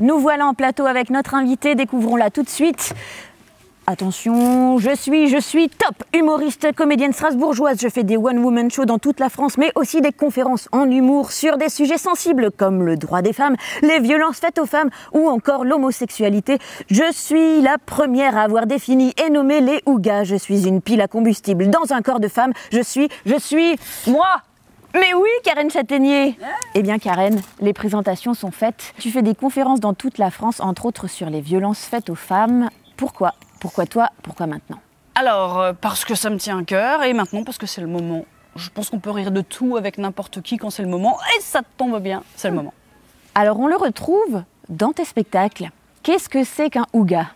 Nous voilà en plateau avec notre invitée, découvrons-la tout de suite. Attention, je suis top humoriste, comédienne strasbourgeoise. Je fais des one-woman shows dans toute la France, mais aussi des conférences en humour sur des sujets sensibles comme le droit des femmes, les violences faites aux femmes ou encore l'homosexualité. Je suis la première à avoir défini et nommé les ougas. Je suis une pile à combustible dans un corps de femme. Je suis moi. Mais oui, Karen Châtaignier. Eh bien Karen, les présentations sont faites. Tu fais des conférences dans toute la France, entre autres sur les violences faites aux femmes. Pourquoi ? Pourquoi toi ? Pourquoi maintenant ? Alors, parce que ça me tient à cœur et maintenant parce que c'est le moment. Je pense qu'on peut rire de tout avec n'importe qui quand c'est le moment et ça tombe bien, c'est le moment. Alors on le retrouve dans tes spectacles. Qu'est-ce que c'est qu'un ouga ?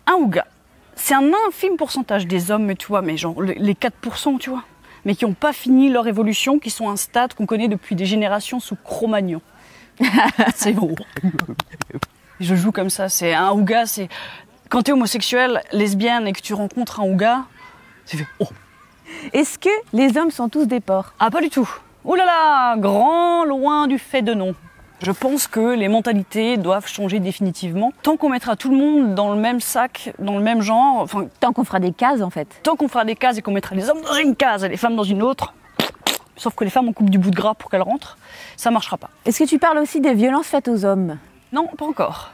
Un ouga, c'est un infime pourcentage des hommes, mais tu vois, mais genre les 4%, tu vois, mais qui n'ont pas fini leur évolution, qui sont à un stade qu'on connaît depuis des générations sous Cro-Magnon. C'est bon. Je joue comme ça, c'est un ouga, c'est... Quand tu es homosexuel, lesbienne et que tu rencontres un ouga, tu fais « oh ». Est-ce que les hommes sont tous des porcs ? Ah, pas du tout. Oh là là, grand loin du fait de non. Je pense que les mentalités doivent changer définitivement. Tant qu'on mettra tout le monde dans le même sac, dans le même genre... Enfin, tant qu'on fera des cases en fait. Tant qu'on fera des cases et qu'on mettra les hommes dans une case et les femmes dans une autre, sauf que les femmes on coupe du bout de gras pour qu'elles rentrent, ça marchera pas. Est-ce que tu parles aussi des violences faites aux hommes ? Non, pas encore.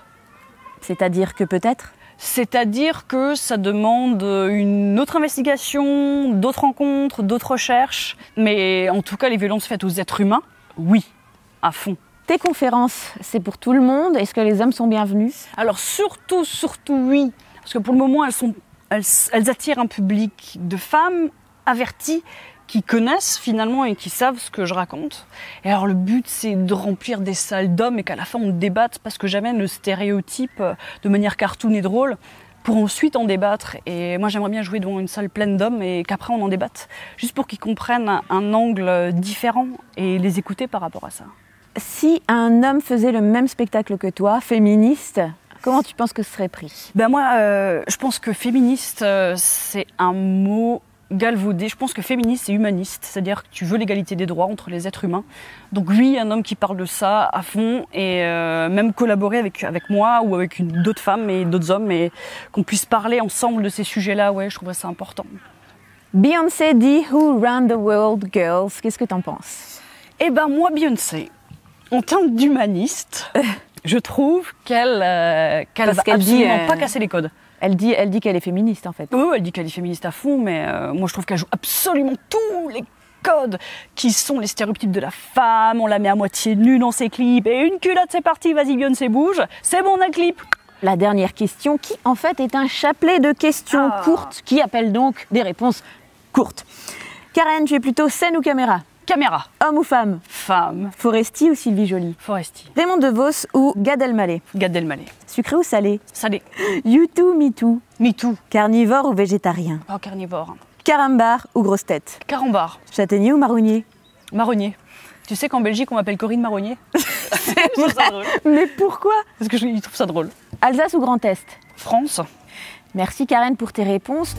C'est-à-dire que peut-être ? C'est-à-dire que ça demande une autre investigation, d'autres rencontres, d'autres recherches. Mais en tout cas, les violences faites aux êtres humains, oui, à fond. Tes conférences, c'est pour tout le monde ? Est-ce que les hommes sont bienvenus ? Alors surtout oui. Parce que pour le moment, elles attirent un public de femmes averties qui connaissent finalement et qui savent ce que je raconte. Et alors le but, c'est de remplir des salles d'hommes et qu'à la fin, on débatte parce que j'amène le stéréotype de manière cartoon et drôle pour ensuite en débattre. Et moi, j'aimerais bien jouer devant une salle pleine d'hommes et qu'après, on en débatte, juste pour qu'ils comprennent un angle différent et les écouter par rapport à ça. Si un homme faisait le même spectacle que toi, féministe, comment tu penses que ce serait pris ? Ben moi, je pense que féministe, c'est un mot galvaudé. Je pense que féministe, c'est humaniste, c'est-à-dire que tu veux l'égalité des droits entre les êtres humains. Donc oui, un homme qui parle de ça à fond et même collaborer avec moi ou avec d'autres femmes et d'autres hommes et qu'on puisse parler ensemble de ces sujets-là, ouais, je trouverais ça important. Beyoncé dit « Who ran the world, girls ?» Qu'est-ce que t'en penses ? Eh ben moi, Beyoncé, en termes d'humaniste, je trouve qu'elle va absolument pas casser les codes. Elle dit qu'elle est féministe en fait. Oui, elle dit qu'elle est féministe à fond, mais moi je trouve qu'elle joue absolument tous les codes qui sont les stéréotypes de la femme. On la met à moitié nue dans ses clips et une culotte, c'est parti, vas-y Beyoncé bouge, c'est bon un clip. La dernière question, qui en fait est un chapelet de questions courtes, qui appellent donc des réponses courtes. Karen, tu es plutôt scène ou caméra ? Caméra. Homme ou femme ? Femme. Foresti ou Sylvie Joly ? Foresti. Raymond DeVos ou Gad Elmaleh ? Gad Elmaleh. Sucré ou salé ? Salé. You too, me too ? Me too. Carnivore ou végétarien ? Oh, carnivore. Carambar ou grosse tête ? Carambar. Châtaignier ou marronnier ? Marronnier. Tu sais qu'en Belgique, on m'appelle Corinne Marronnier. C'est vrai. Mais pourquoi ? Parce que je trouve ça drôle. Alsace ou Grand Est ? France. Merci Karen pour tes réponses.